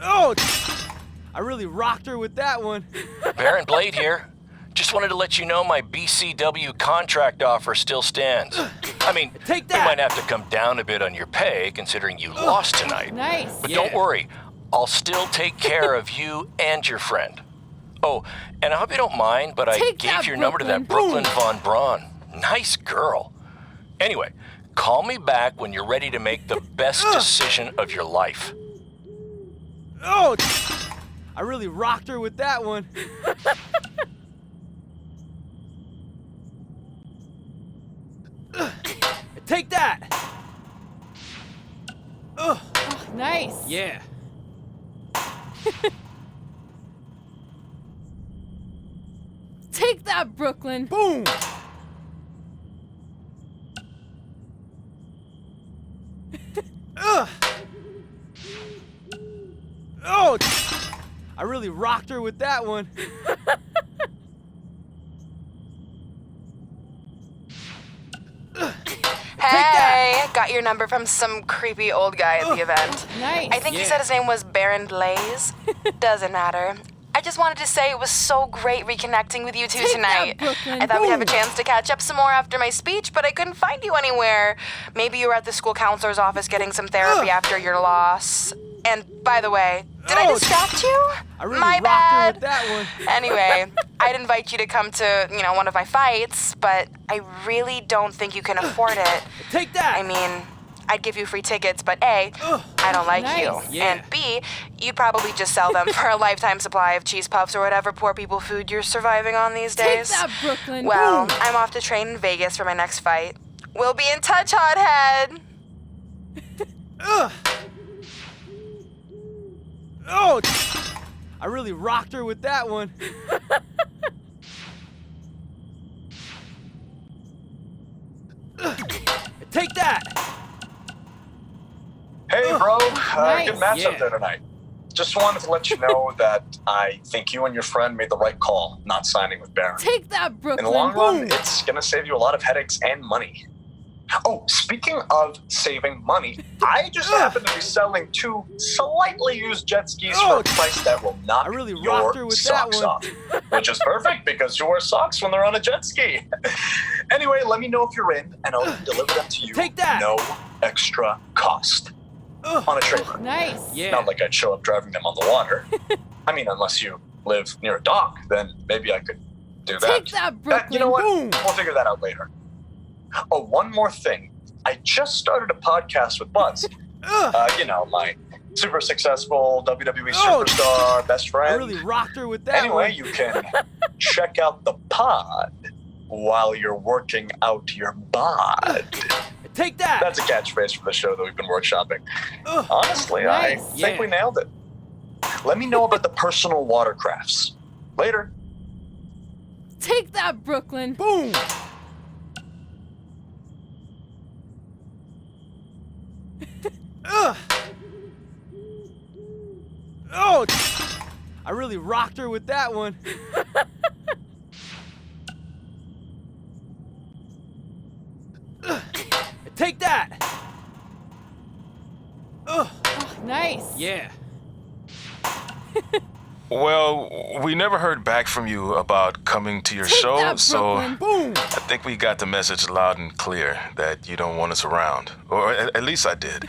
Oh! I really rocked her with that one. Baron Blade here. Just wanted to let you know my BCW contract offer still stands. I mean, Take we that. might have to come down a bit on your pay considering you lost tonight. Nice. But don't worry, I'll still take care of you and your friend. Oh, and I hope you don't mind, but I Take gave that, your number to that Brooklyn. Brooklyn Von Braun. Nice girl. Anyway, call me back when you're ready to make the best decision of your life. Oh! I really rocked her with that one. Take that. Oh, nice. Yeah. Take that, Brooklyn. Boom. Oh! I really rocked her with that one. Hey, got your number from some creepy old guy at the event. Nice. I think he said his name was Baron Blaze. Doesn't matter. I just wanted to say it was so great reconnecting with you two Take tonight. that, Brooklyn. I thought we'd have a Boom. chance to catch up some more after my speech, but I couldn't find you anywhere. Maybe you were at the school counselor's office getting some therapy after your loss. And by the way, did I distract you? I really My rocked her bad. with that one. Anyway, I'd invite you to come to, one of my fights, but I really don't think you can afford it. Take that. I mean, I'd give you free tickets, but A, I don't like Nice. you. Yeah. And B, you'd probably just sell them for a lifetime supply of cheese puffs or whatever poor people food you're surviving on these Take days. that, Brooklyn. Well, Boom. I'm off to train in Vegas for my next fight. We'll be in touch, hothead. Oh! I really rocked her with that one. Take that. Hey, bro. Nice. Good matchup Yeah. there tonight. Just wanted to let you know that I think you and your friend made the right call not signing with Baron. Take that, In Brooklyn. the long run, Boom. it's going to save you a lot of headaches and money. Oh, speaking of saving money, I just happen to be selling 2 slightly used jet skis for a price that will knock I really rocked her your with that socks one. off. Which is perfect because you wear socks when they're on a jet ski. Anyway, let me know if you're in and I'll deliver them to you. Take that. No extra cost. On a trailer. Nice. Yeah. Not like I'd show up driving them on the water. I mean, unless you live near a dock, then maybe I could do that. Take that, Brooklyn. You know what? Boom. We'll figure that out later. Oh, one more thing. I just started a podcast with Buzz. My super successful WWE superstar best I friend. really rocked her with that Anyway, one. you can check out the pod while you're working out your bod. Take that. That's a catchphrase for the show that we've been workshopping. Honestly, Nice. I think we nailed it. Let me know about the personal watercrafts. Later. Take that, Brooklyn. Boom. Oh! I really rocked her with that one. Take that. Oh, nice. Yeah. Well, we never heard back from you about coming to your Take show, that, so Brooklyn. Boom. I think we got the message loud and clear that you don't want us around. Or at least I did.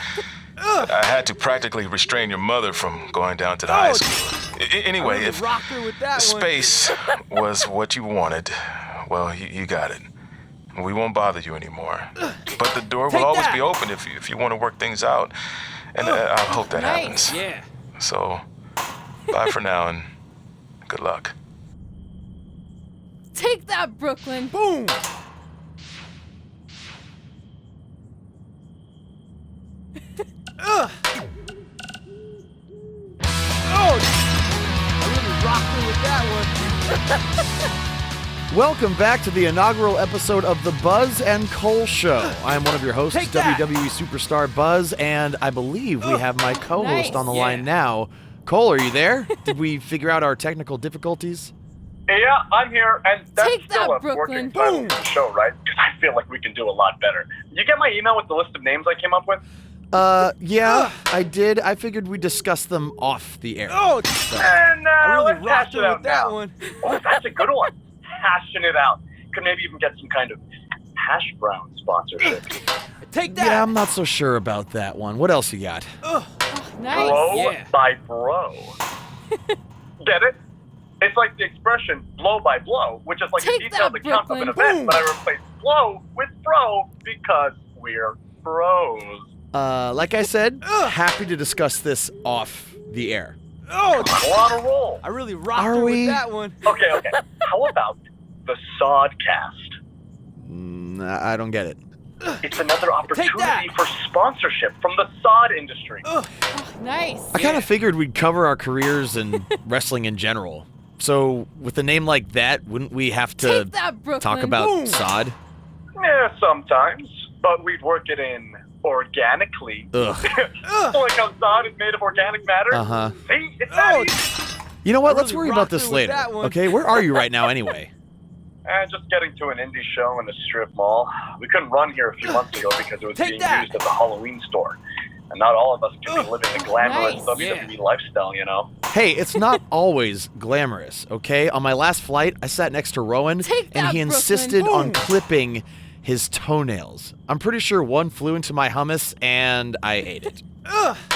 I had to practically restrain your mother from going down to the high school. Anyway, I really if rocked her with that one. space was what you wanted, well, you got it. We won't bother you anymore. But the door will Take always that. be open if you want to work things out. And I hope that Nice. happens. Yeah. So, bye for now and good luck. Take that, Brooklyn. Boom. Oh! I really rocked her with that one. Welcome back to the inaugural episode of the Buzz and Cole Show. I am one of your hosts, Take that. WWE superstar Buzz, and I believe we have my co-host Nice. on the Yeah. line now. Cole, are you there? Did we figure out our technical difficulties? Yeah, I'm here, and that's Take still that, a Brooklyn. working title for the show, right? Because I feel like we can do a lot better. You get my email with the list of names I came up with? Yeah, I did. I figured we'd discuss them off the air. Oh, And I really let's hash rocked it her out with that now. one. Oh, that's a good one. Hashing it out. Could maybe even get some kind of hash brown sponsorship. Take that. Yeah, I'm not so sure about that one. What else you got? Nice. Bro Yeah. by bro. Get it? It's like the expression blow by blow, which is like Take a detailed that, account of an Brooklyn. event, but I replaced blow with bro because we're bros. Like I said, happy to discuss this off the air. Oh, We're on a roll. I really rocked Are her we? with that one. Okay. How about the Sodcast? I don't get it. It's another opportunity that. for sponsorship from the sod industry. Nice. I kind of figured we'd cover our careers and wrestling in general. So, with a name like that, wouldn't we have to Take that, Brooklyn. talk about Boom. sod? Yeah, sometimes, but we'd work it in organically. Ugh. Like how sod is made of organic matter. Uh-huh. See, it's that Oh, easy. You know what? I Let's really worry about rocked this her with later. that one. Okay, where are you right now anyway? And just getting to an indie show in a strip mall. We couldn't run here a few months ago because it was Take being that. used as a Halloween store. And not all of us can be living the glamorous Nice. WWE lifestyle, you know? Hey, it's not always glamorous, okay? On my last flight, I sat next to Rowan, Take and that, he Brooklyn. insisted on Boom. clipping his toenails. I'm pretty sure one flew into my hummus, and I ate it.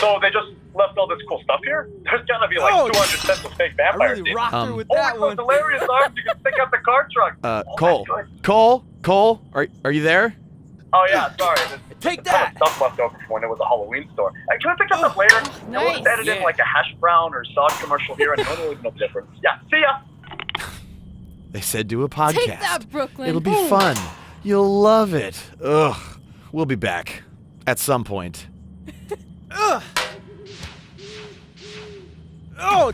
So they just left all this cool stuff here? There's gotta be like Oh. 200 cents of fake I vampire really teeth. rocked her with Oh, that with one. those hilarious arms you can stick out the car trunk. Cole, that's good. Cole, are you there? Oh yeah, sorry. There's Take a ton that. of stuff left over from when it was a Halloween store. Can I pick that up later? I nice. will edit in Yeah. like a hash brown or sod commercial here, and no one will even know the difference. Yeah, see ya. They said do a podcast. Take that, Brooklyn. It'll be Boom. fun. You'll love it. Ugh. We'll be back. At some point. Oh,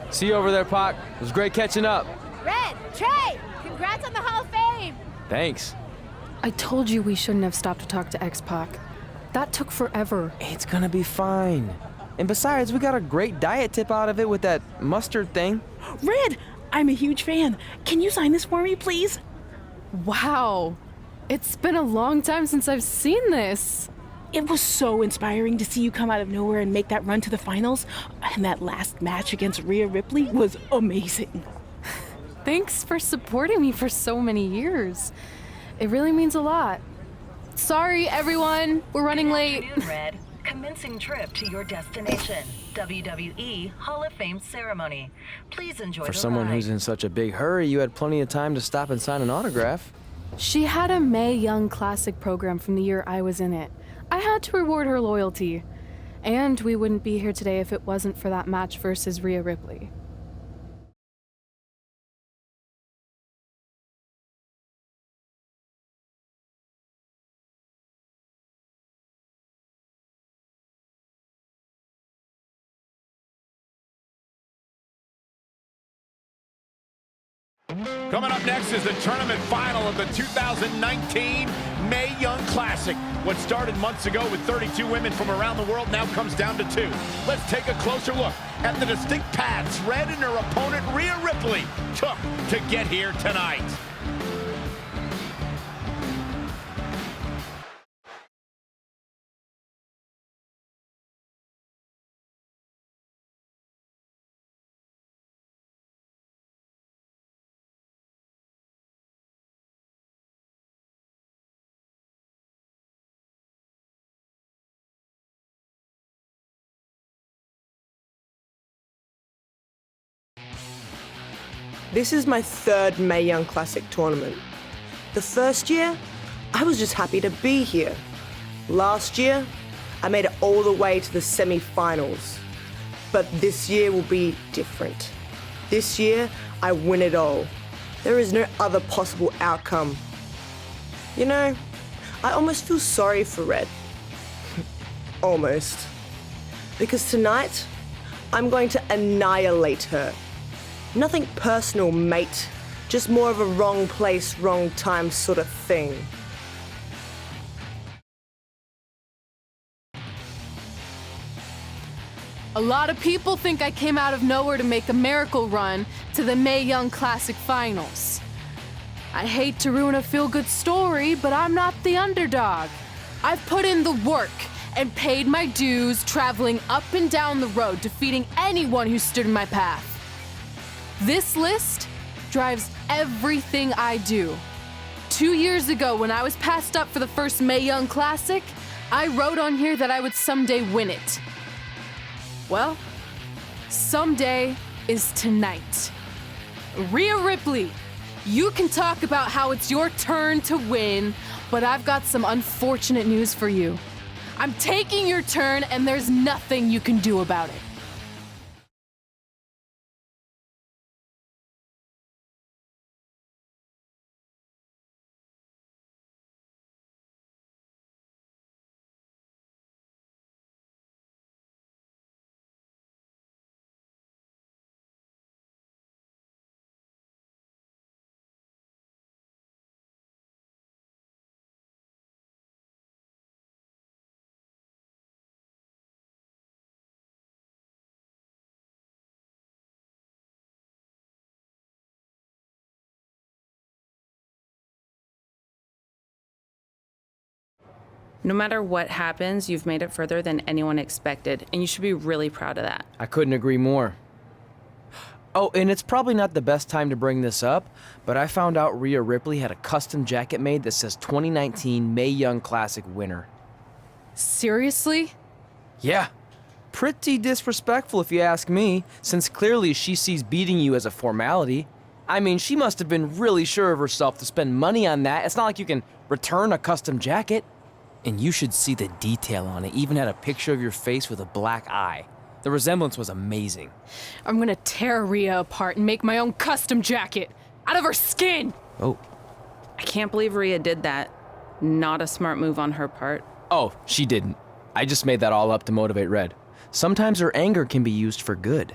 see you over there, Pac. It was great catching up. Red, Trey, congrats on the Hall of Fame. Thanks. I told you we shouldn't have stopped to talk to X-Pac. That took forever. It's gonna be fine. And besides, we got a great diet tip out of it with that mustard thing. Red, I'm a huge fan. Can you sign this for me, please? Wow. It's been a long time since I've seen this. It was so inspiring to see you come out of nowhere and make that run to the finals. And that last match against Rhea Ripley was amazing. Thanks for supporting me for so many years. It really means a lot. Sorry, everyone. We're running late. Afternoon, Red. Commencing trip to your destination. WWE Hall of Fame ceremony. Please enjoy For the someone ride. who's in such a big hurry, you had plenty of time to stop and sign an autograph. She had a Mae Young Classic program from the year I was in it. I had to reward her loyalty. And we wouldn't be here today if it wasn't for that match versus Rhea Ripley. Coming up next is the tournament final of the 2019 Mae Young Classic. What started months ago with 32 women from around the world now comes down to 2. Let's take a closer look at the distinct paths Red and her opponent Rhea Ripley took to get here tonight. This is my third Mae Young Classic tournament. The first year, I was just happy to be here. Last year, I made it all the way to the semi-finals. But this year will be different. This year, I win it all. There is no other possible outcome. You know, I almost feel sorry for Red. Almost. Because tonight, I'm going to annihilate her. Nothing personal, mate. Just more of a wrong place, wrong time sort of thing. A lot of people think I came out of nowhere to make a miracle run to the Mae Young Classic Finals. I hate to ruin a feel-good story, but I'm not the underdog. I've put in the work and paid my dues traveling up and down the road, defeating anyone who stood in my path. This list drives everything I do. 2 years ago, when I was passed up for the first Mae Young Classic, I wrote on here that I would someday win it. Well, someday is tonight. Rhea Ripley, you can talk about how it's your turn to win, but I've got some unfortunate news for you. I'm taking your turn, and there's nothing you can do about it. No matter what happens, you've made it further than anyone expected, and you should be really proud of that. I couldn't agree more. Oh, and it's probably not the best time to bring this up, but I found out Rhea Ripley had a custom jacket made that says 2019 Mae Young Classic winner. Seriously? Yeah. Pretty disrespectful if you ask me, since clearly she sees beating you as a formality. I mean, she must have been really sure of herself to spend money on that. It's not like you can return a custom jacket. And you should see the detail on it. Even had a picture of your face with a black eye. The resemblance was amazing. I'm gonna tear Rhea apart and make my own custom jacket out of her skin! Oh. I can't believe Rhea did that. Not a smart move on her part. Oh, she didn't. I just made that all up to motivate Red. Sometimes her anger can be used for good.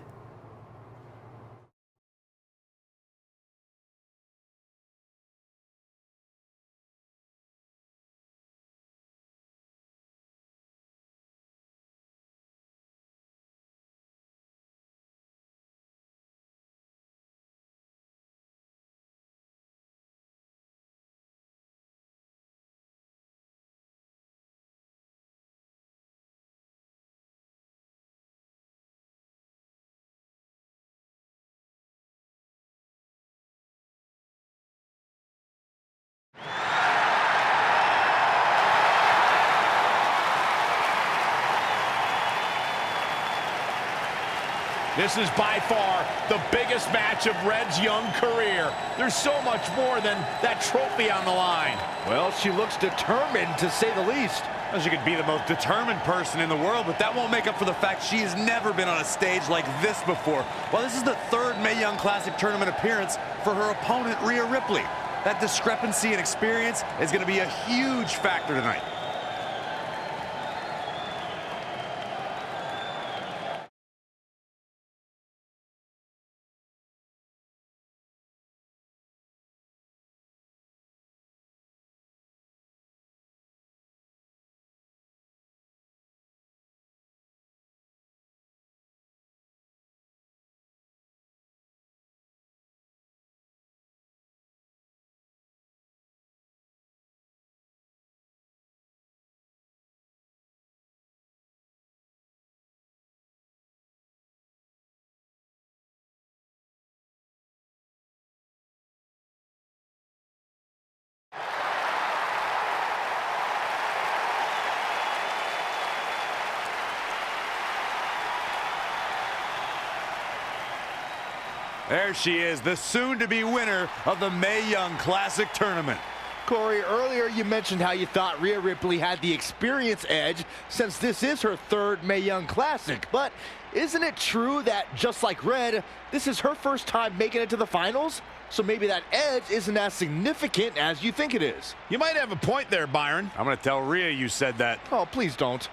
This is by far the biggest match of Red's young career. There's so much more than that trophy on the line. Well, she looks determined, to say the least. Well, she could be the most determined person in the world, but that won't make up for the fact she has never been on a stage like this before. Well, this is the third Mae Young Classic tournament appearance for her opponent, Rhea Ripley. That discrepancy in experience is going to be a huge factor tonight. There she is, the soon-to-be winner of the Mae Young Classic Tournament. Of Corey, earlier you mentioned how you thought Rhea Ripley had the experience edge since this is her third Mae Young Classic. But isn't it true that, just like Red, this is her first time making it to the finals? So maybe that edge isn't as significant as you think it is. You might have a point there, Byron. I'm going to tell Rhea you said that. Oh, please don't.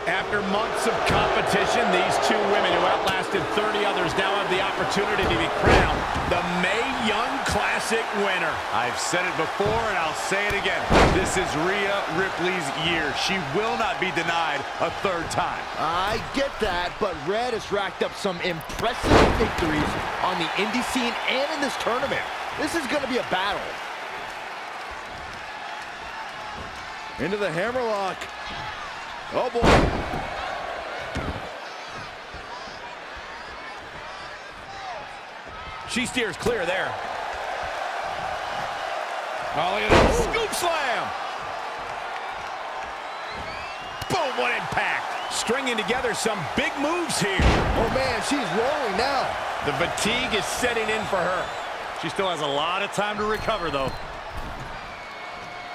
After months of competition, these two women who outlasted 30 others now have the opportunity to be crowned the Mae Young Classic winner. I've said it before and I'll say it again. This is Rhea Ripley's year. She will not be denied a third time. I get that, but Red has racked up some impressive victories on the indie scene and in this tournament. This is going to be a battle. Into the hammerlock. Oh, boy. She steers clear there. Oh, look at that. Scoop slam. Boom, what impact. Stringing together some big moves here. Oh, man, she's rolling now. The fatigue is setting in for her. She still has a lot of time to recover, though.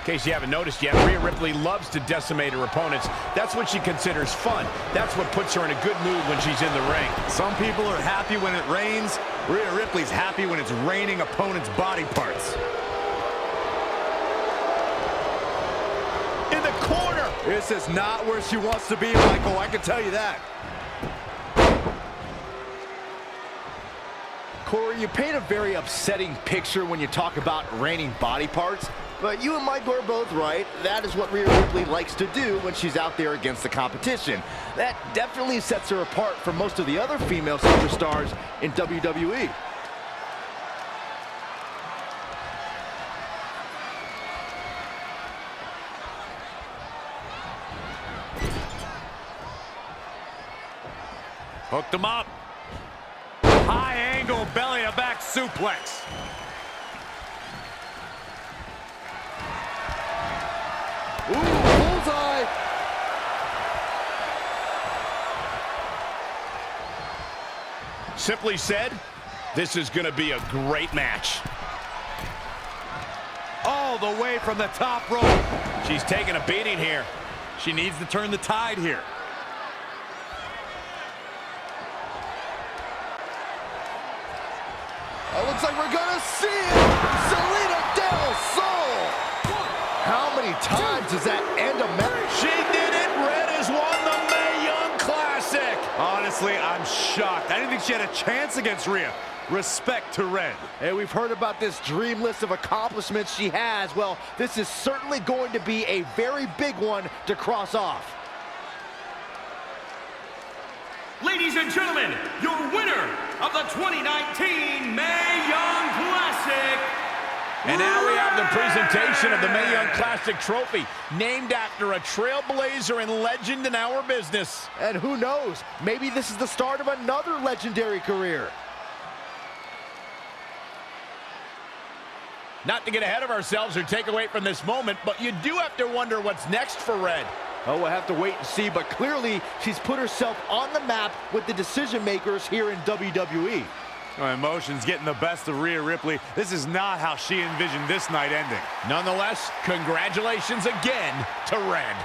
In case you haven't noticed yet, Rhea Ripley loves to decimate her opponents. That's what she considers fun. That's what puts her in a good mood when she's in the ring. Some people are happy when it rains. Rhea Ripley's happy when it's raining opponents' body parts. In the corner. This is not where she wants to be, Michael. I can tell you that. Corey, you paint a very upsetting picture when you talk about raining body parts. But you and Michael are both right. That is what Rhea Ripley likes to do when she's out there against the competition. That definitely sets her apart from most of the other female superstars in WWE. Hooked him up. High angle belly to back suplex. Ooh, bullseye! Simply said, this is going to be a great match. All the way from the top rope. She's taking a beating here. She needs to turn the tide here. Oh, looks like we're going to see it! Selena Del Sol! How many times does that end a match? She did it! Red has won the Mae Young Classic! Honestly, I'm shocked. I didn't think she had a chance against Rhea. Respect to Red. Hey, we've heard about this dream list of accomplishments she has. Well, this is certainly going to be a very big one to cross off. Ladies and gentlemen, your winner of the 2019 Mae Young Classic. And now we have the presentation of the Mae Young Classic trophy, named after a trailblazer and legend in our business. And who knows, maybe this is the start of another legendary career. Not to get ahead of ourselves or take away from this moment, but you do have to wonder what's next for Red. Oh, we'll have to wait and see, but clearly she's put herself on the map with the decision makers here in WWE. Emotions getting the best of Rhea Ripley. This is not how she envisioned this night ending. Nonetheless, congratulations again to Red.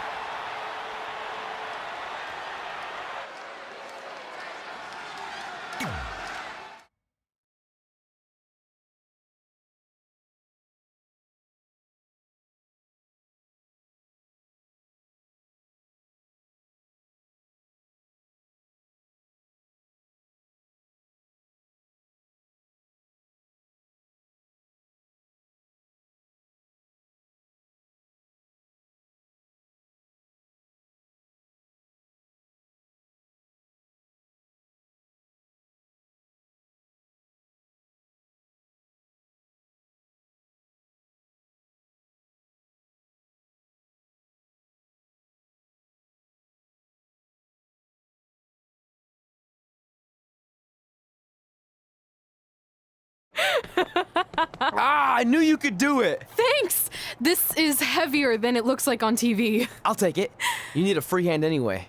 I knew you could do it. Thanks! This is heavier than it looks like on TV. I'll take it. You need a free hand anyway.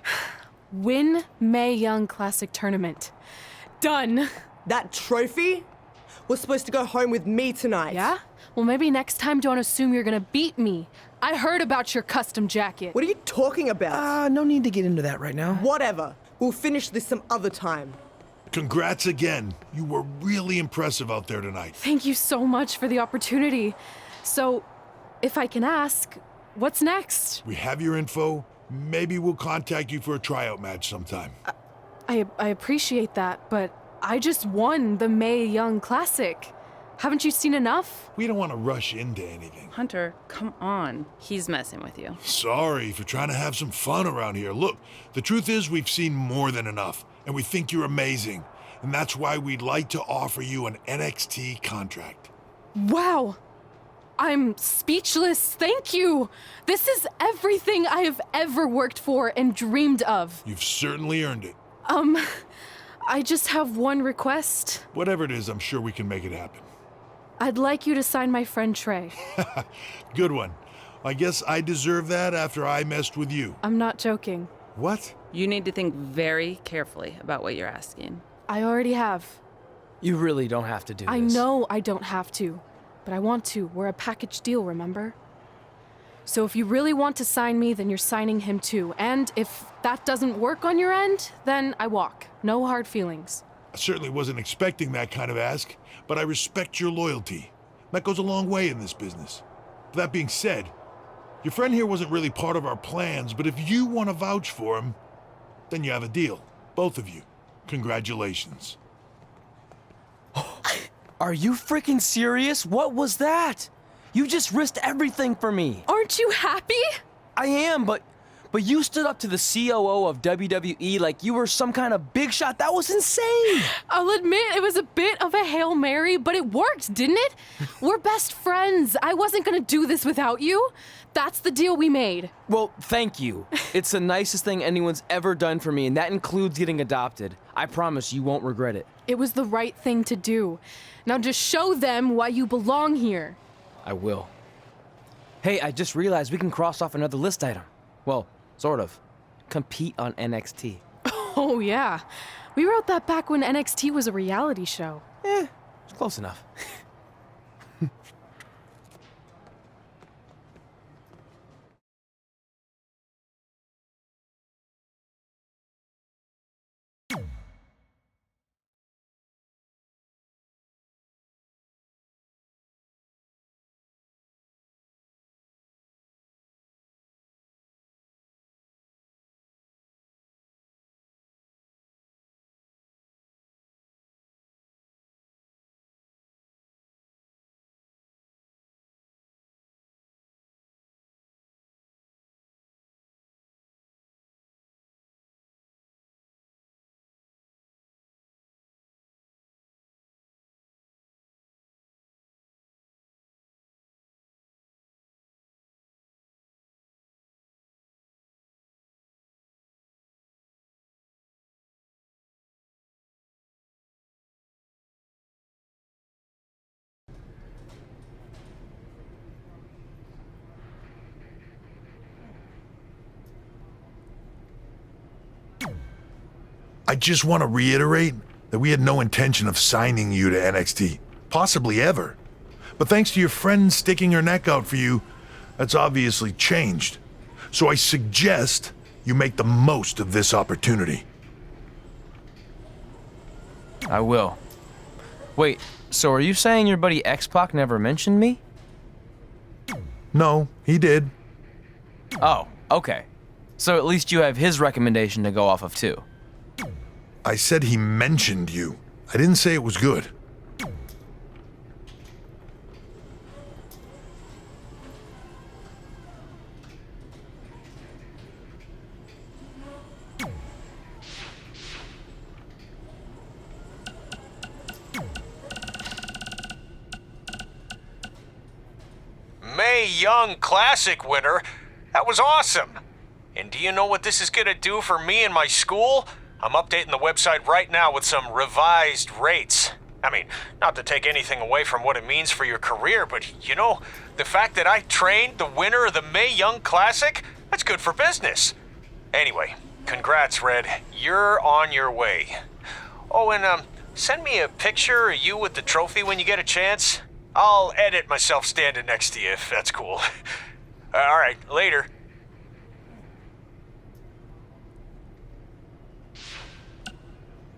Win Mae Young Classic Tournament. Done. That trophy was supposed to go home with me tonight. Yeah? Well, maybe next time don't assume you're gonna beat me. I heard about your custom jacket. What are you talking about? No need to get into that right now. Whatever. We'll finish this some other time. Congrats again. You were really impressive out there tonight. Thank you so much for the opportunity. So, if I can ask, what's next? We have your info. Maybe we'll contact you for a tryout match sometime. I appreciate that, but I just won the Mae Young Classic. Haven't you seen enough? We don't want to rush into anything. Hunter, come on. He's messing with you. Sorry for trying to have some fun around here. Look, the truth is we've seen more than enough, and we think you're amazing. And that's why we'd like to offer you an NXT contract. Wow! I'm speechless. Thank you. This is everything I have ever worked for and dreamed of. You've certainly earned it. I just have one request. Whatever it is, I'm sure we can make it happen. I'd like you to sign my friend Trey. Good one. I guess I deserve that after I messed with you. I'm not joking. What? You need to think very carefully about what you're asking. I already have. You really don't have to do this. I know I don't have to, but I want to. We're a package deal, remember? So if you really want to sign me, then you're signing him too. And if that doesn't work on your end, then I walk. No hard feelings. I certainly wasn't expecting that kind of ask, but I respect your loyalty. That goes a long way in this business. That being said, your friend here wasn't really part of our plans, but if you want to vouch for him, then you have a deal. Both of you. Congratulations. Are you freaking serious? What was that? You just risked everything for me. Aren't you happy? I am, but you stood up to the COO of WWE like you were some kind of big shot. That was insane. I'll admit it was a bit of a Hail Mary, but it worked, didn't it? We're best friends. I wasn't gonna do this without you. That's the deal we made. Well, thank you. It's the nicest thing anyone's ever done for me, and that includes getting adopted. I promise you won't regret it. It was the right thing to do. Now just show them why you belong here. I will. Hey, I just realized we can cross off another list item. Well, sort of. Compete on NXT. Oh, yeah. We wrote that back when NXT was a reality show. It's close enough. I just want to reiterate that we had no intention of signing you to NXT, possibly ever. But thanks to your friend sticking her neck out for you, that's obviously changed. So I suggest you make the most of this opportunity. I will. Wait, so are you saying your buddy X-Pac never mentioned me? No, he did. Oh, okay. So at least you have his recommendation to go off of too. I said he mentioned you. I didn't say it was good. Mae Young Classic winner. That was awesome. And do you know what this is going to do for me and my school? I'm updating the website right now with some revised rates. I mean, not to take anything away from what it means for your career, but you know, the fact that I trained the winner of the Mae Young Classic, that's good for business. Anyway, congrats, Red. You're on your way. Oh, and send me a picture of you with the trophy when you get a chance. I'll edit myself standing next to you if that's cool. All right, later.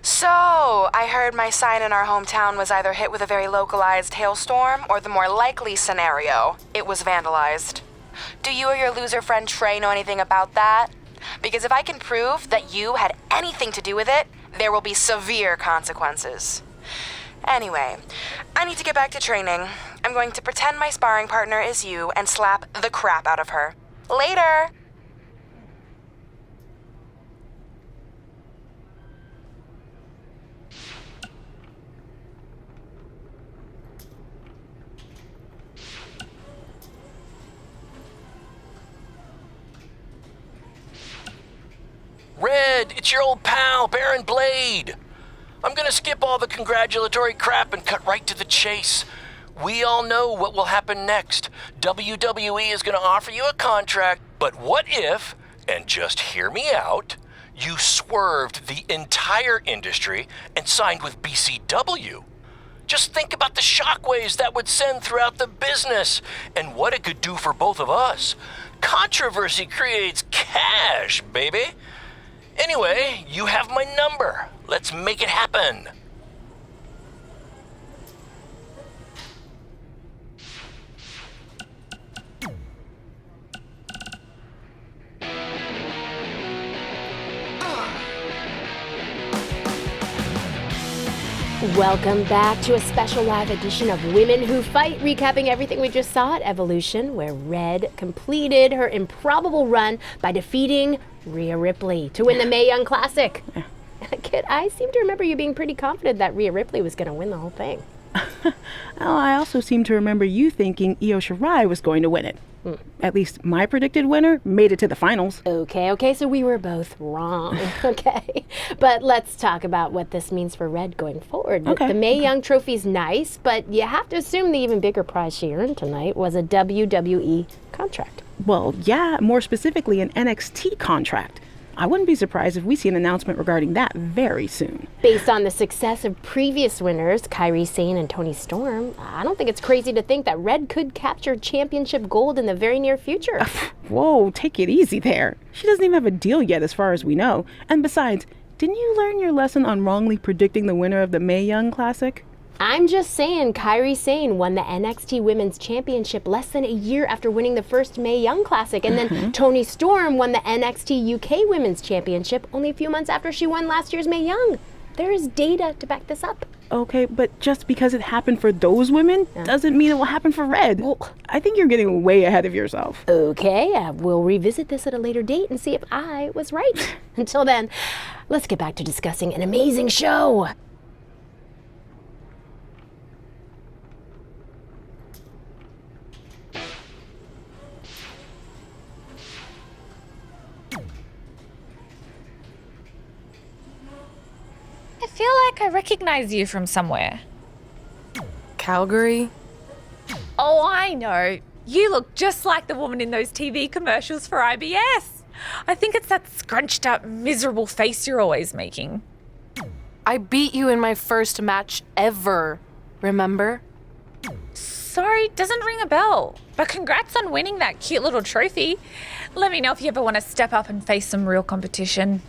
So, I heard my sign in our hometown was either hit with a very localized hailstorm, or the more likely scenario, it was vandalized. Do you or your loser friend Trey know anything about that? Because if I can prove that you had anything to do with it, there will be severe consequences. Anyway, I need to get back to training. I'm going to pretend my sparring partner is you and slap the crap out of her. Later! Red, it's your old pal, Baron Blade. I'm gonna skip all the congratulatory crap and cut right to the chase. We all know what will happen next. WWE is gonna offer you a contract, but what if, and just hear me out, you swerved the entire industry and signed with BCW? Just think about the shockwaves that would send throughout the business and what it could do for both of us. Controversy creates cash, baby. Anyway, you have my number. Let's make it happen. Welcome back to a special live edition of Women Who Fight, recapping everything we just saw at Evolution, where Red completed her improbable run by defeating Rhea Ripley to win the Mae Young Classic. Kid, I seem to remember you being pretty confident that Rhea Ripley was going to win the whole thing. I also seem to remember you thinking Io Shirai was going to win it. At least my predicted winner made it to the finals. Okay, so we were both wrong. Okay, but let's talk about what this means for Red going forward. Okay. The Mae Young trophy's nice, but you have to assume the even bigger prize she earned tonight was a WWE contract. Well, yeah, more specifically an NXT contract. I wouldn't be surprised if we see an announcement regarding that very soon. Based on the success of previous winners, Kairi Sane and Toni Storm, I don't think it's crazy to think that Red could capture championship gold in the very near future. Whoa, take it easy there. She doesn't even have a deal yet as far as we know. And besides, didn't you learn your lesson on wrongly predicting the winner of the Mae Young Classic? I'm just saying, Kairi Sane won the NXT Women's Championship less than a year after winning the first Mae Young Classic, and then Toni Storm won the NXT UK Women's Championship only a few months after she won last year's Mae Young. There is data to back this up. Okay, but just because it happened for those women doesn't mean it will happen for Red. Well, I think you're getting way ahead of yourself. Okay, we'll revisit this at a later date and see if I was right. Until then, let's get back to discussing an amazing show. I feel like I recognize you from somewhere. Calgary? Oh, I know. You look just like the woman in those TV commercials for IBS. I think it's that scrunched up, miserable face you're always making. I beat you in my first match ever, remember? Sorry, doesn't ring a bell. But congrats on winning that cute little trophy. Let me know if you ever want to step up and face some real competition.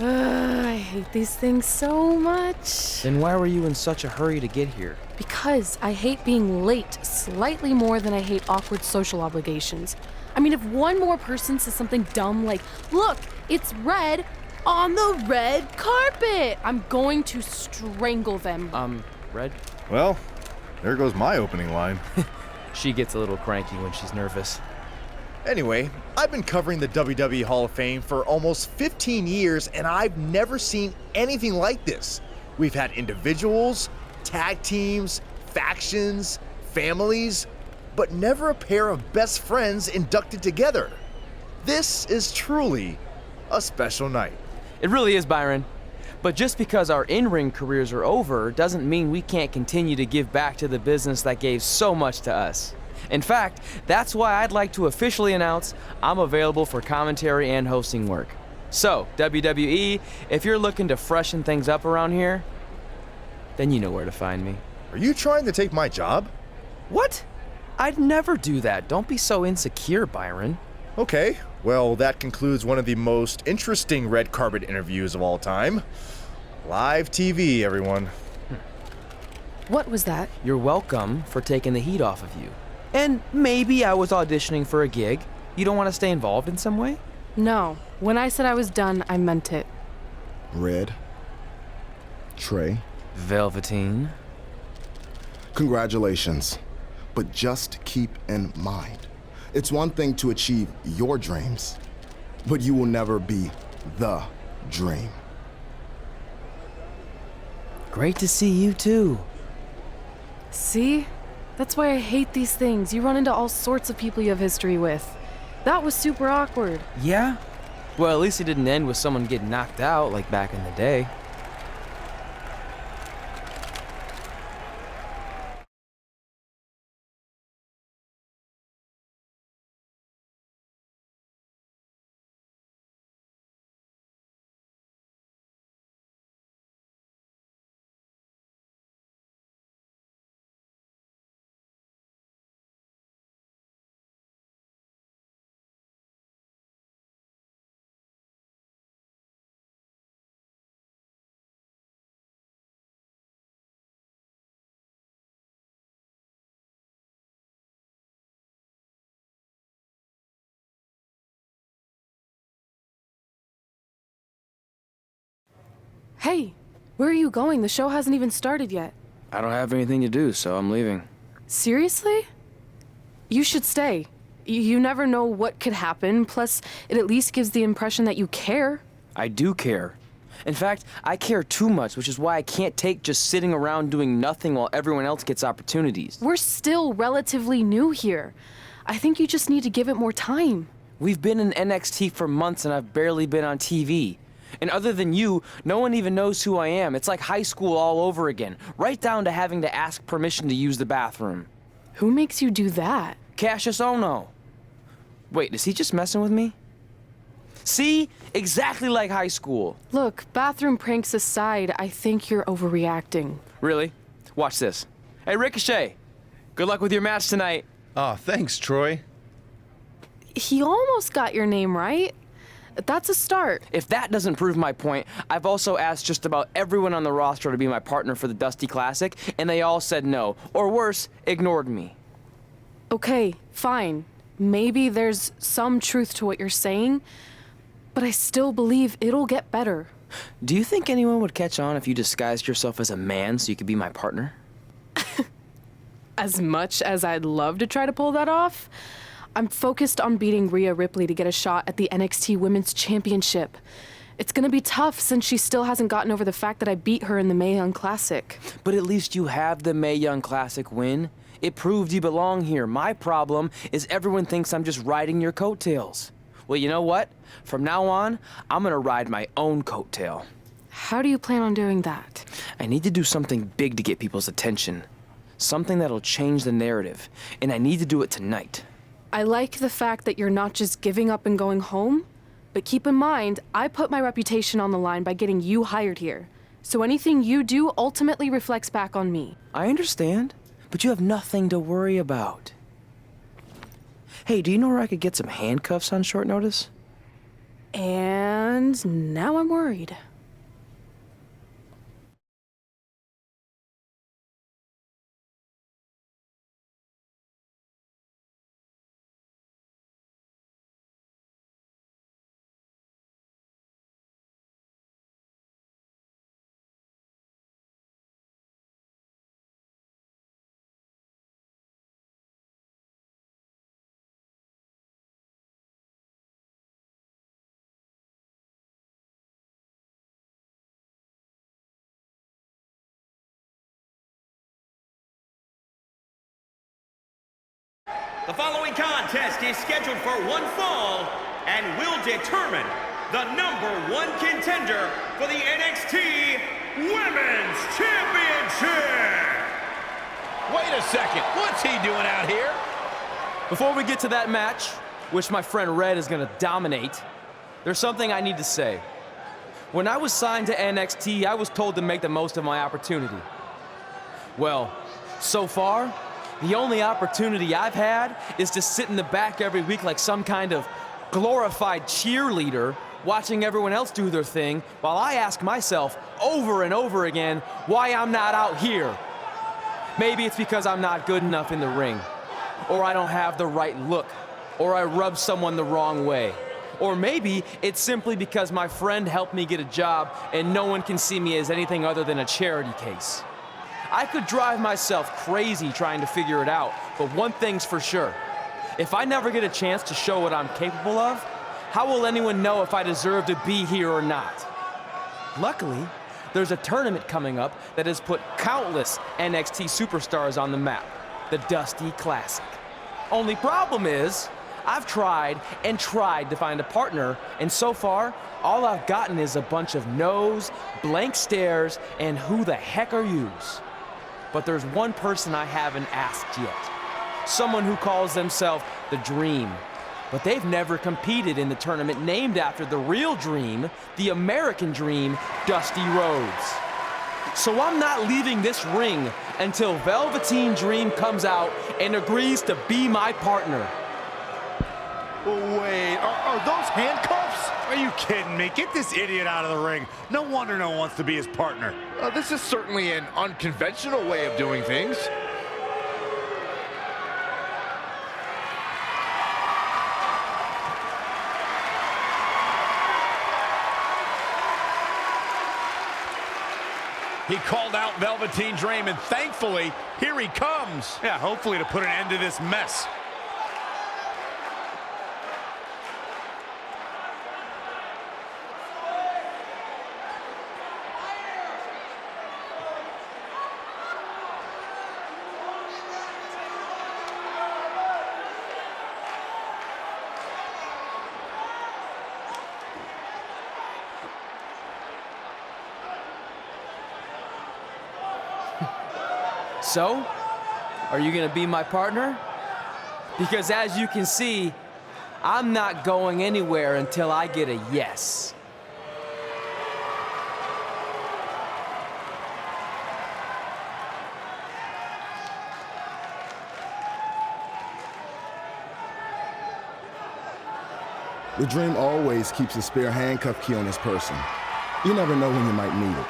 I hate these things so much. Then why were you in such a hurry to get here? Because I hate being late slightly more than I hate awkward social obligations. I mean, if one more person says something dumb like, look, it's red on the red carpet, I'm going to strangle them. Red? Well, there goes my opening line. She gets a little cranky when she's nervous. Anyway, I've been covering the WWE Hall of Fame for almost 15 years, and I've never seen anything like this. We've had individuals, tag teams, factions, families, but never a pair of best friends inducted together. This is truly a special night. It really is, Byron. But just because our in-ring careers are over doesn't mean we can't continue to give back to the business that gave so much to us. In fact, that's why I'd like to officially announce I'm available for commentary and hosting work. So, WWE, if you're looking to freshen things up around here, then you know where to find me. Are you trying to take my job? What? I'd never do that. Don't be so insecure, Byron. Okay, well, that concludes one of the most interesting red carpet interviews of all time. Live TV, everyone. What was that? You're welcome for taking the heat off of you. And maybe I was auditioning for a gig. You don't want to stay involved in some way? No. When I said I was done, I meant it. Red. Trey. Velveteen. Congratulations. But just keep in mind, it's one thing to achieve your dreams, but you will never be the dream. Great to see you too. See? That's why I hate these things. You run into all sorts of people you have history with. That was super awkward. Yeah? Well, at least it didn't end with someone getting knocked out like back in the day. Hey, where are you going? The show hasn't even started yet. I don't have anything to do, so I'm leaving. Seriously? You should stay. You never know what could happen, plus it at least gives the impression that you care. I do care. In fact, I care too much, which is why I can't take just sitting around doing nothing while everyone else gets opportunities. We're still relatively new here. I think you just need to give it more time. We've been in NXT for months and I've barely been on TV. And other than you, no one even knows who I am. It's like high school all over again, right down to having to ask permission to use the bathroom. Who makes you do that? Cassius Ohno. Wait, is he just messing with me? See? Exactly like high school. Look, bathroom pranks aside, I think you're overreacting. Really? Watch this. Hey, Ricochet. Good luck with your match tonight. Aw, thanks, Troy. He almost got your name right. That's a start. If that doesn't prove my point, I've also asked just about everyone on the roster to be my partner for the Dusty Classic, and they all said no. Or worse, ignored me. Okay, fine. Maybe there's some truth to what you're saying, but I still believe it'll get better. Do you think anyone would catch on if you disguised yourself as a man so you could be my partner? As much as I'd love to try to pull that off, I'm focused on beating Rhea Ripley to get a shot at the NXT Women's Championship. It's gonna be tough since she still hasn't gotten over the fact that I beat her in the Mae Young Classic. But at least you have the Mae Young Classic win. It proved you belong here. My problem is everyone thinks I'm just riding your coattails. Well, you know what? From now on, I'm gonna ride my own coattail. How do you plan on doing that? I need to do something big to get people's attention. Something that'll change the narrative. And I need to do it tonight. I like the fact that you're not just giving up and going home, but keep in mind, I put my reputation on the line by getting you hired here. So anything you do ultimately reflects back on me. I understand, but you have nothing to worry about. Hey, do you know where I could get some handcuffs on short notice? And now I'm worried. The following contest is scheduled for one fall and will determine the #1 contender for the NXT Women's Championship. Wait a second, what's he doing out here? Before we get to that match, which my friend Red is gonna dominate, there's something I need to say. When I was signed to NXT, I was told to make the most of my opportunity. Well, so far, the only opportunity I've had is to sit in the back every week like some kind of glorified cheerleader, watching everyone else do their thing, while I ask myself over and over again why I'm not out here. Maybe it's because I'm not good enough in the ring, or I don't have the right look, or I rub someone the wrong way. Or maybe it's simply because my friend helped me get a job and no one can see me as anything other than a charity case. I could drive myself crazy trying to figure it out, but one thing's for sure. If I never get a chance to show what I'm capable of, how will anyone know if I deserve to be here or not? Luckily, there's a tournament coming up that has put countless NXT superstars on the map, the Dusty Classic. Only problem is, I've tried and tried to find a partner, and so far, all I've gotten is a bunch of no's, blank stares, and who the heck are yous? But there's one person I haven't asked yet. Someone who calls themselves the Dream. But they've never competed in the tournament named after the real Dream, the American Dream, Dusty Rhodes. So I'm not leaving this ring until Velveteen Dream comes out and agrees to be my partner. Wait, are those handcuffs? Are you kidding me? Get this idiot out of the ring. No wonder no one wants to be his partner. This is certainly an unconventional way of doing things. He called out Velveteen Dream, and thankfully, here he comes. Yeah, hopefully to put an end to this mess. So, are you gonna be my partner? Because as you can see, I'm not going anywhere until I get a yes. The Dream always keeps a spare handcuff key on his person. You never know when you might need it.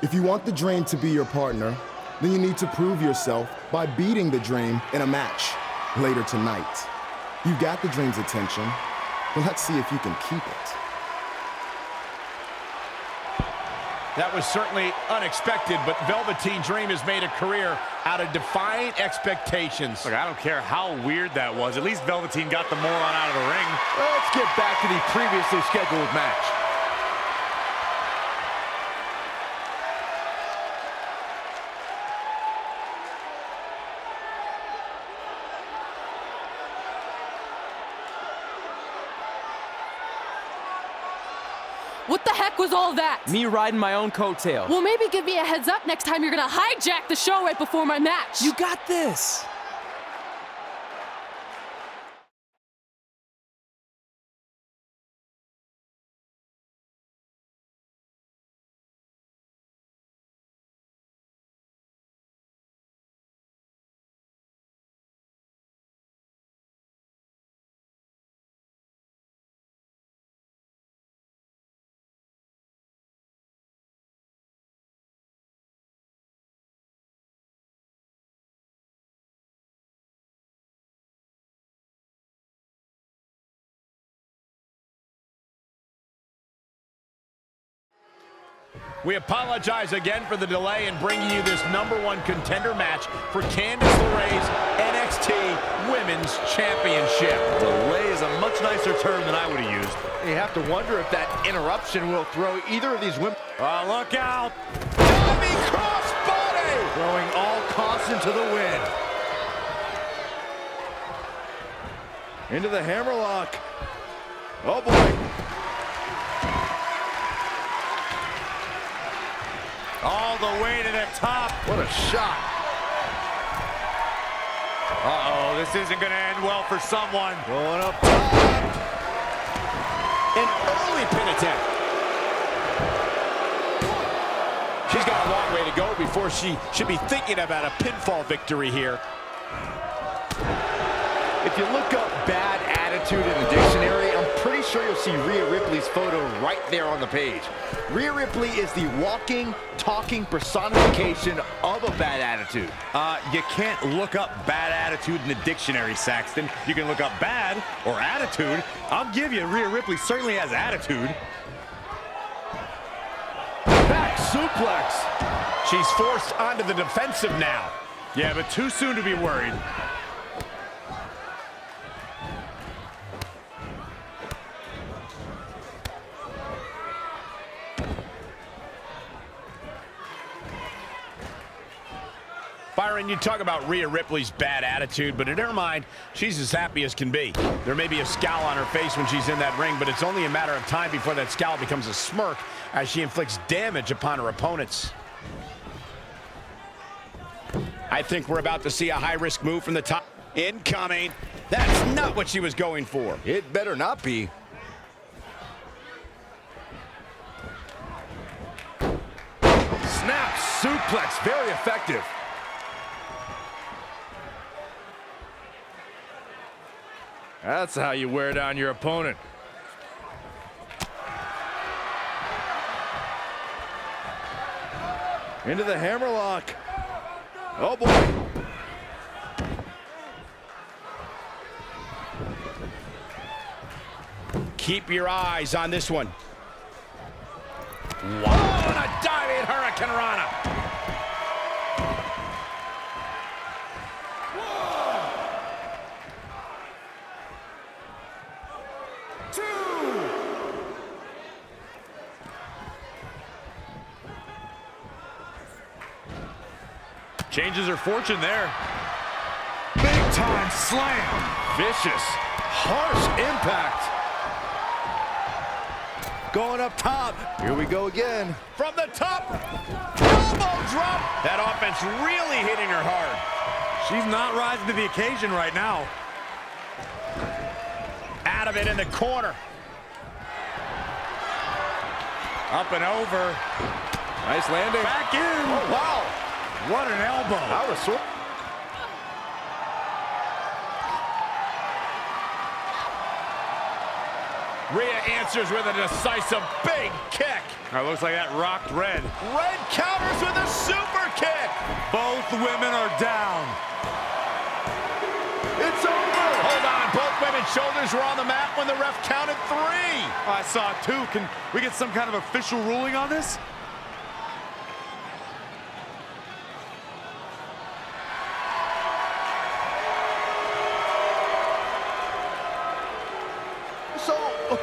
If you want the Dream to be your partner, then you need to prove yourself by beating the Dream in a match later tonight. You've got the Dream's attention, but let's see if you can keep it. That was certainly unexpected, but Velveteen Dream has made a career out of defying expectations. Look, I don't care how weird that was. At least Velveteen got the moron out of the ring. Let's get back to the previously scheduled match. What the heck was all that? Me riding my own coattail. Well, maybe give me a heads up next time you're gonna hijack the show right before my match. You got this. We apologize again for the delay in bringing you this #1 contender match for Candice LeRae's NXT Women's Championship. Delay is a much nicer term than I would have used. You have to wonder if that interruption will throw either of these women. Oh, look out! Diving crossbody! Throwing all caution to the wind. Into the hammerlock. Oh boy. All the way to the top. What a shot. Uh-oh, this isn't going to end well for someone. Going up top. An early pin attempt. She's got a long way to go before she should be thinking about a pinfall victory here. If you look up bad attitude in the dictionary, I'm pretty sure you'll see Rhea Ripley's photo right there on the page. Rhea Ripley is the walking, talking personification of a bad attitude. You can't look up bad attitude in the dictionary, Saxton. You can look up bad or attitude. I'll give you, Rhea Ripley certainly has attitude. Back suplex. She's forced onto the defensive now. Yeah, but too soon to be worried. Byron, you talk about Rhea Ripley's bad attitude, but in her mind, she's as happy as can be. There may be a scowl on her face when she's in that ring, but it's only a matter of time before that scowl becomes a smirk as she inflicts damage upon her opponents. I think we're about to see a high-risk move from the top. Incoming. That's not what she was going for. It better not be. Snap suplex, very effective. That's how you wear down your opponent. Into the hammerlock. Oh boy. Keep your eyes on this one. Wow, and a diving Hurricane Rana. Changes her fortune there. Big time slam. Vicious, harsh impact. Going up top. Here we go again. From the top. Elbow drop. That offense really hitting her hard. She's not rising to the occasion right now. Out of it in the corner. Up and over. Nice landing. Back in. Oh, wow. What an elbow. Out of sort. Rhea answers with a decisive big kick. Looks like that rocked Red. Red counters with a super kick. Both women are down. It's over. Hold on. Both women's shoulders were on the mat when the ref counted 3. I saw it too. Can we get some kind of official ruling on this? So,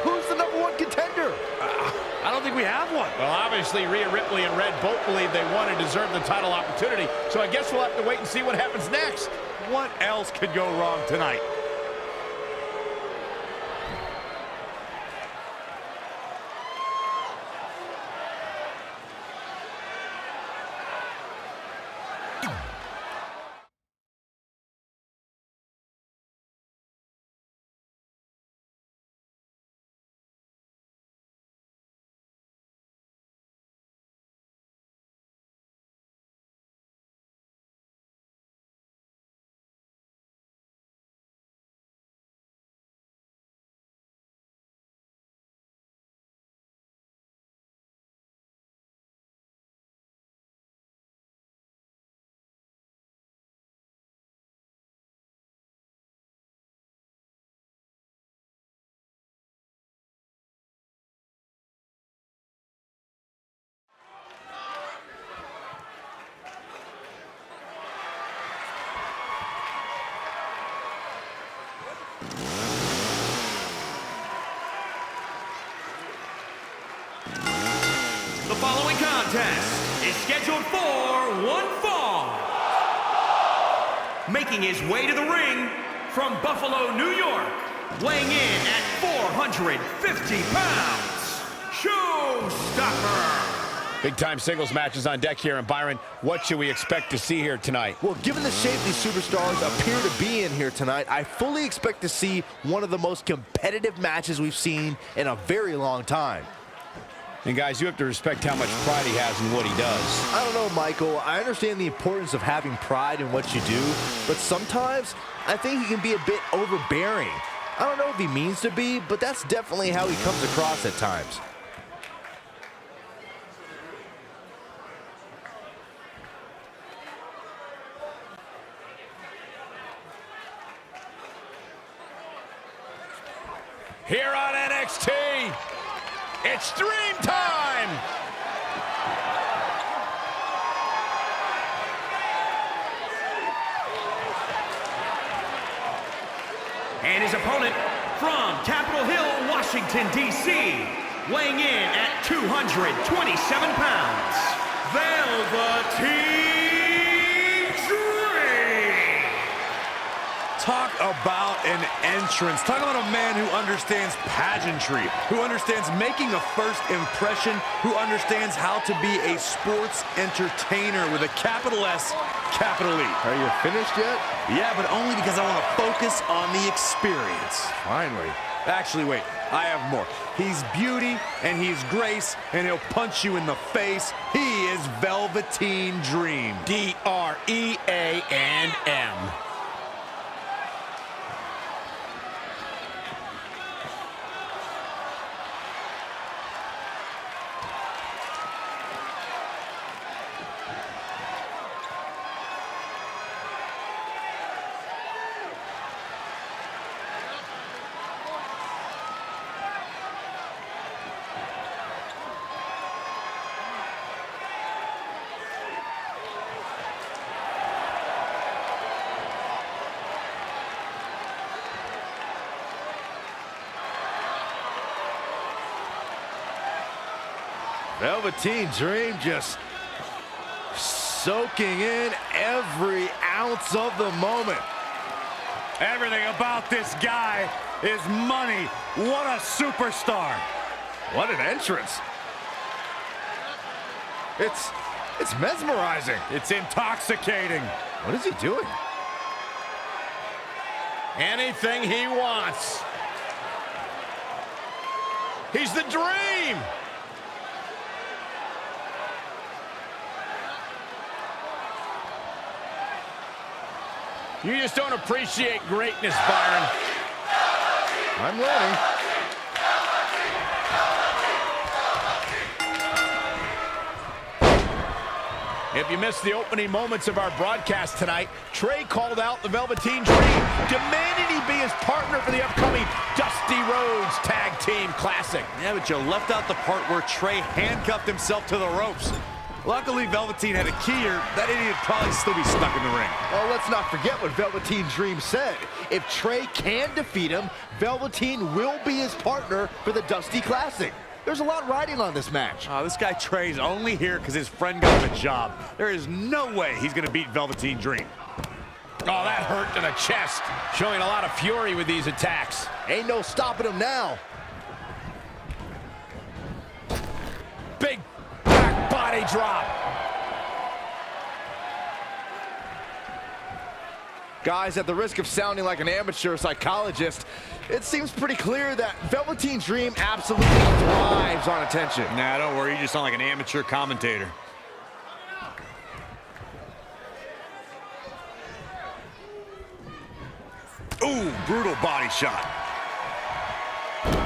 who's the #1 contender? I don't think we have one. Well, obviously, Rhea Ripley and Red both believe they won and deserve the title opportunity, so I guess we'll have to wait and see what happens next. What else could go wrong tonight? The following contest is scheduled for one fall. Making his way to the ring from Buffalo, New York, weighing in at 450 pounds, Showstopper. Big-time singles matches on deck here. And Byron, what should we expect to see here tonight? Well, given the shape these superstars appear to be in here tonight, I fully expect to see one of the most competitive matches we've seen in a very long time. And guys, you have to respect how much pride he has in what he does. I don't know, Michael. I understand the importance of having pride in what you do, but sometimes I think he can be a bit overbearing. I don't know if he means to be, but that's definitely how he comes across at times. Here on NXT, it's Dream Time! And his opponent from Capitol Hill, Washington, D.C., weighing in at 227 pounds, Velveteen Dream! Talk about an entrance. Talk about a man who understands pageantry, who understands making a first impression, who understands how to be a sports entertainer with a capital S, capital E. Are you finished yet? Yeah, but only because I want to focus on the experience. Finally. Actually, wait, I have more. He's beauty and he's grace, and he'll punch you in the face. He is Velveteen Dream. D-R-E-A-N-M. Velveteen Dream just soaking in every ounce of the moment. Everything about this guy is money. What a superstar. What an entrance. It's mesmerizing. It's intoxicating. What is he doing? Anything he wants. He's the Dream! You just don't appreciate greatness, Byron. I'm learning. If you missed the opening moments of our broadcast tonight, Trey called out the Velveteen Dream, demanding he be his partner for the upcoming Dusty Rhodes Tag Team Classic. Yeah, but you left out the part where Trey handcuffed himself to the ropes. Luckily, Velveteen had a key, or that idiot would probably still be stuck in the ring. Well, let's not forget what Velveteen Dream said. If Trey can defeat him, Velveteen will be his partner for the Dusty Classic. There's a lot riding on this match. This guy Trey's only here because his friend got him a job. There is no way he's going to beat Velveteen Dream. Oh, that hurt to the chest. Showing a lot of fury with these attacks. Ain't no stopping him now. Big back body drop. Guys, at the risk of sounding like an amateur psychologist, it seems pretty clear that Velveteen Dream absolutely thrives on attention. Nah, don't worry, you just sound like an amateur commentator. Ooh, brutal body shot.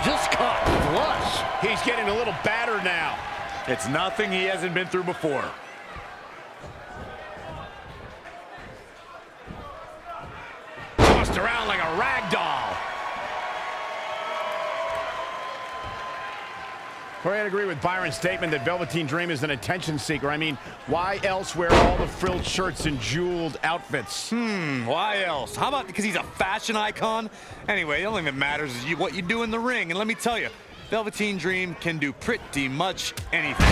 Just caught flush. He's getting a little battered now. It's nothing he hasn't been through before. Tossed around like a rag doll. Well, I'd agree with Byron's statement that Velveteen Dream is an attention seeker. I mean, why else wear all the frilled shirts and jeweled outfits? Why else? How about because he's a fashion icon? Anyway, the only thing that matters is what you do in the ring. And let me tell you, Velveteen Dream can do pretty much anything.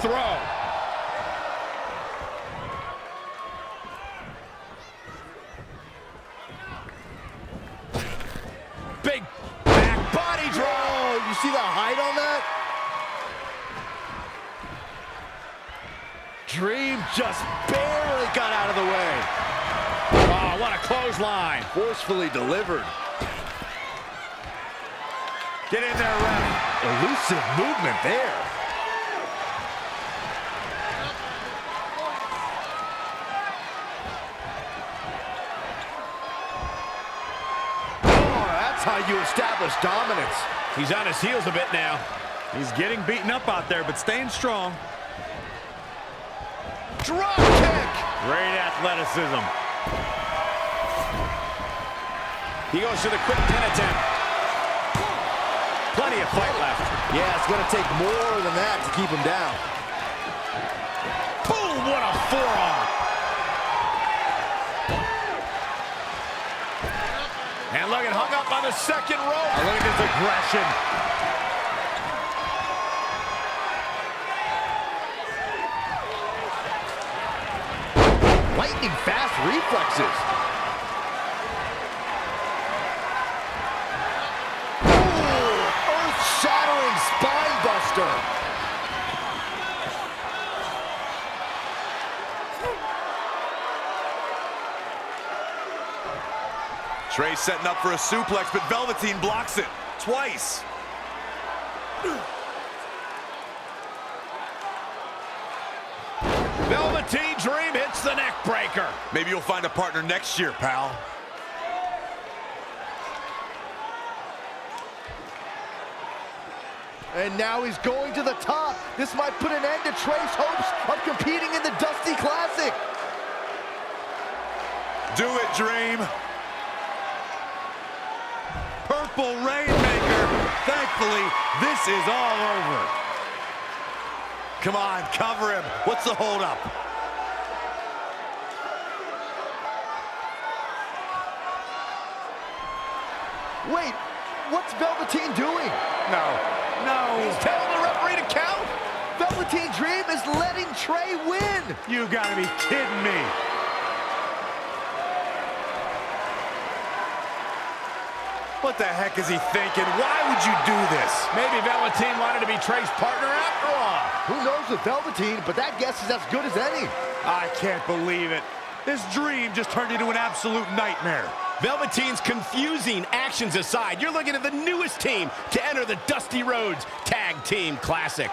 Throw. Big back body draw. You see the height on that? Dream just barely got out of the way. Oh, what a clothesline. Forcefully delivered. Get in there, ref. Elusive movement there. How you establish dominance. He's on his heels a bit now. He's getting beaten up out there, but staying strong. Drop kick. Great athleticism. He goes to the quick pin attempt. Plenty of fight left. Yeah, it's going to take more than that to keep him down. Boom, what a forearm. And look, it hung up on the second rope. Look at this aggression. Lightning fast reflexes. Ooh, earth-shattering spine buster. Trey setting up for a suplex, but Velveteen blocks it twice. Velveteen Dream hits the neck breaker. Maybe you'll find a partner next year, pal. And now he's going to the top. This might put an end to Trey's hopes of competing in the Dusty Classic. Do it, Dream. Purple Rainmaker. Thankfully, this is all over. Come on, cover him. What's the holdup? Wait, what's Velveteen doing? No. He's telling the referee to count. Velveteen Dream is letting Trey win. You gotta be kidding me. What the heck is he thinking? Why would you do this? Maybe Velveteen wanted to be Trey's partner after all. Who knows with Velveteen, but that guess is as good as any. I can't believe it. This Dream just turned into an absolute nightmare. Velveteen's confusing actions aside, you're looking at the newest team to enter the Dusty Rhodes Tag Team Classic.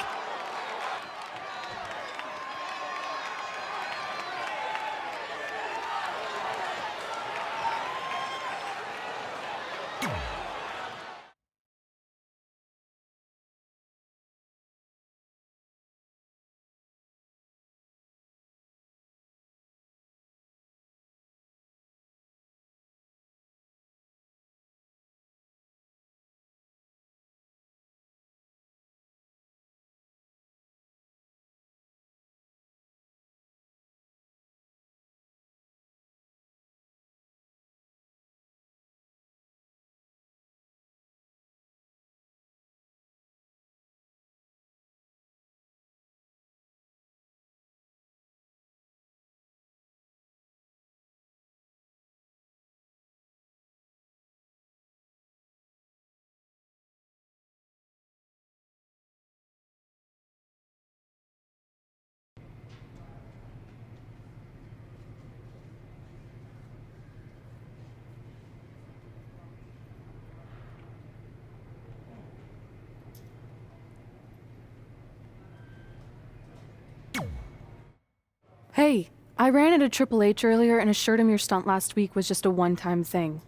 Hey, I ran into Triple H earlier and assured him your stunt last week was just a one-time thing.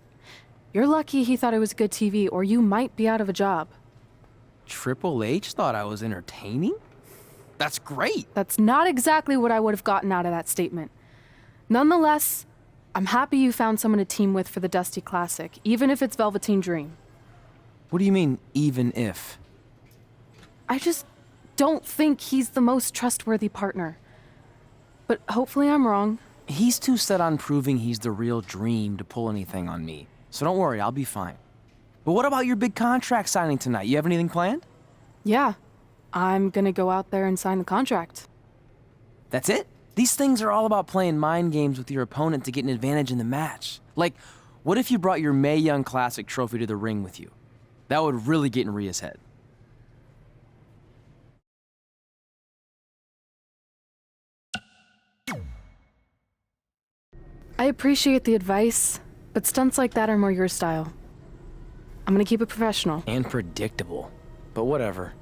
You're lucky he thought it was good TV, or you might be out of a job. Triple H thought I was entertaining? That's great. That's not exactly what I would have gotten out of that statement. Nonetheless, I'm happy you found someone to team with for the Dusty Classic, even if it's Velveteen Dream. What do you mean, even if? I just don't think he's the most trustworthy partner. But hopefully I'm wrong. He's too set on proving he's the real Dream to pull anything on me. So don't worry, I'll be fine. But what about your big contract signing tonight? You have anything planned? Yeah, I'm gonna go out there and sign the contract. That's it? These things are all about playing mind games with your opponent to get an advantage in the match. Like, what if you brought your Mae Young Classic trophy to the ring with you? That would really get in Rhea's head. I appreciate the advice, but stunts like that are more your style. I'm gonna keep it professional. And predictable. But whatever.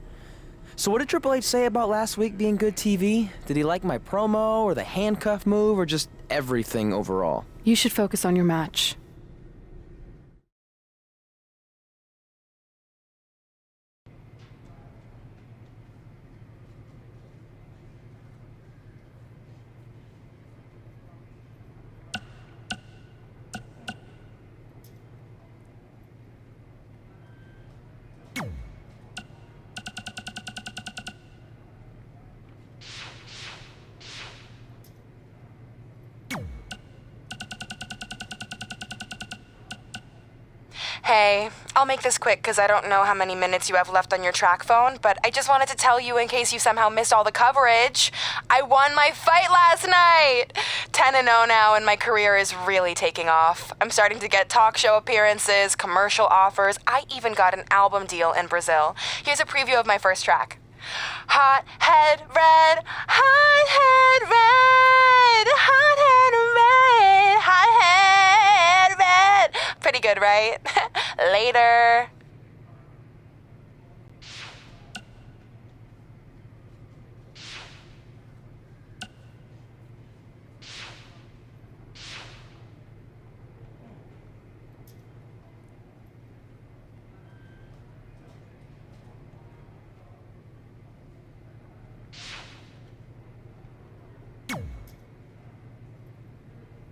So what did Triple H say about last week being good TV? Did he like my promo, or the handcuff move, or just everything overall? You should focus on your match. Hey, I'll make this quick because I don't know how many minutes you have left on your track phone, but I just wanted to tell you in case you somehow missed all the coverage. I won my fight last night! 10-0 now, and my career is really taking off. I'm starting to get talk show appearances, commercial offers. I even got an album deal in Brazil. Here's a preview of my first track. Hot head red, hot head red, hot head red, hot head red. Pretty good, right? Later.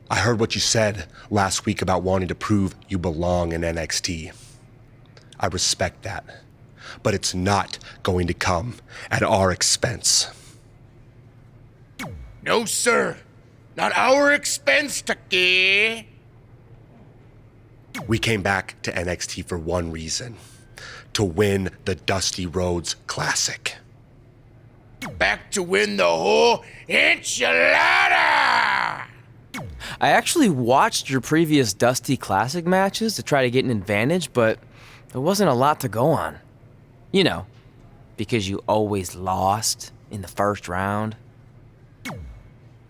I heard what you said last week about wanting to prove you belong in NXT. I respect that, but it's not going to come at our expense. No, sir. Not our expense, Tucky. We came back to NXT for one reason: to win the Dusty Rhodes Classic. Back to win the whole enchilada! I actually watched your previous Dusty Classic matches to try to get an advantage, but there wasn't a lot to go on. You know, because you always lost in the first round.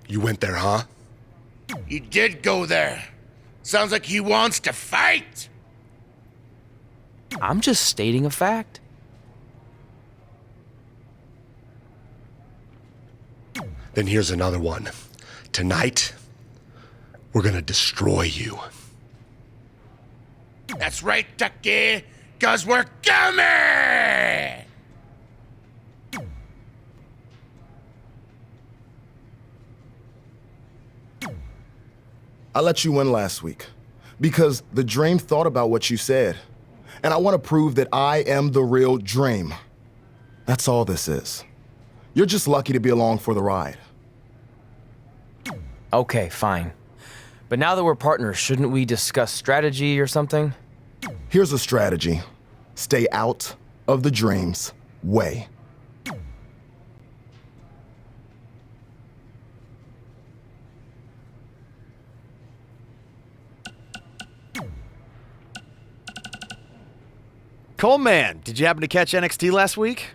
You went there, huh? He did go there. Sounds like he wants to fight. I'm just stating a fact. Then here's another one. Tonight, we're gonna destroy you. That's right, Tucky, 'cause we're coming! I let you win last week because the Dream thought about what you said. And I want to prove that I am the real Dream. That's all this is. You're just lucky to be along for the ride. Okay, fine. But now that we're partners, shouldn't we discuss strategy or something? Here's a strategy. Stay out of the Dream's way. Coleman, did you happen to catch NXT last week?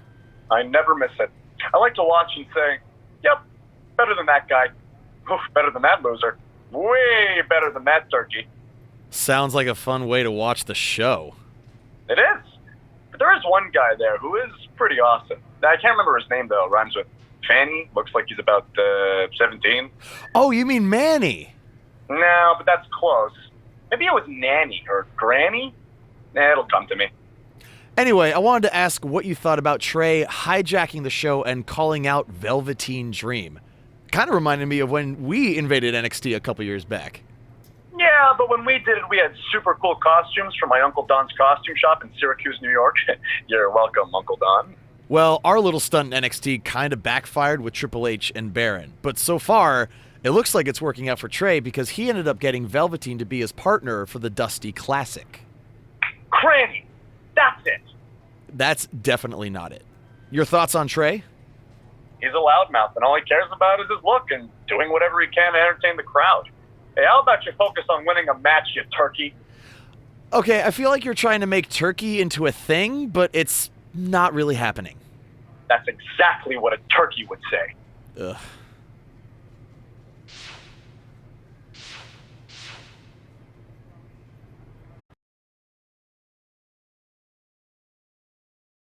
I never miss it. I like to watch and say, yep, better than that guy. Oof, better than that loser. Way better than that turkey. Sounds like a fun way to watch the show. It is. But there is one guy there who is pretty awesome. I can't remember his name, though. Rhymes with Fanny. Looks like he's about 17. Oh, you mean Manny? No, but that's close. Maybe it was Nanny or Granny. It'll come to me. Anyway, I wanted to ask what you thought about Trey hijacking the show and calling out Velveteen Dream. Kind of reminded me of when we invaded NXT a couple years back. Yeah, but when we did it, we had super cool costumes from my Uncle Don's costume shop in Syracuse, New York. You're welcome, Uncle Don. Well, our little stunt in NXT kind of backfired with Triple H and Baron, but so far, it looks like it's working out for Trey because he ended up getting Velveteen to be his partner for the Dusty Classic. Cranny! That's it! That's definitely not it. Your thoughts on Trey? He's a loudmouth, and all he cares about is his look and doing whatever he can to entertain the crowd. Hey, how about you focus on winning a match, you turkey? Okay, I feel like you're trying to make turkey into a thing, but it's not really happening. That's exactly what a turkey would say. Ugh.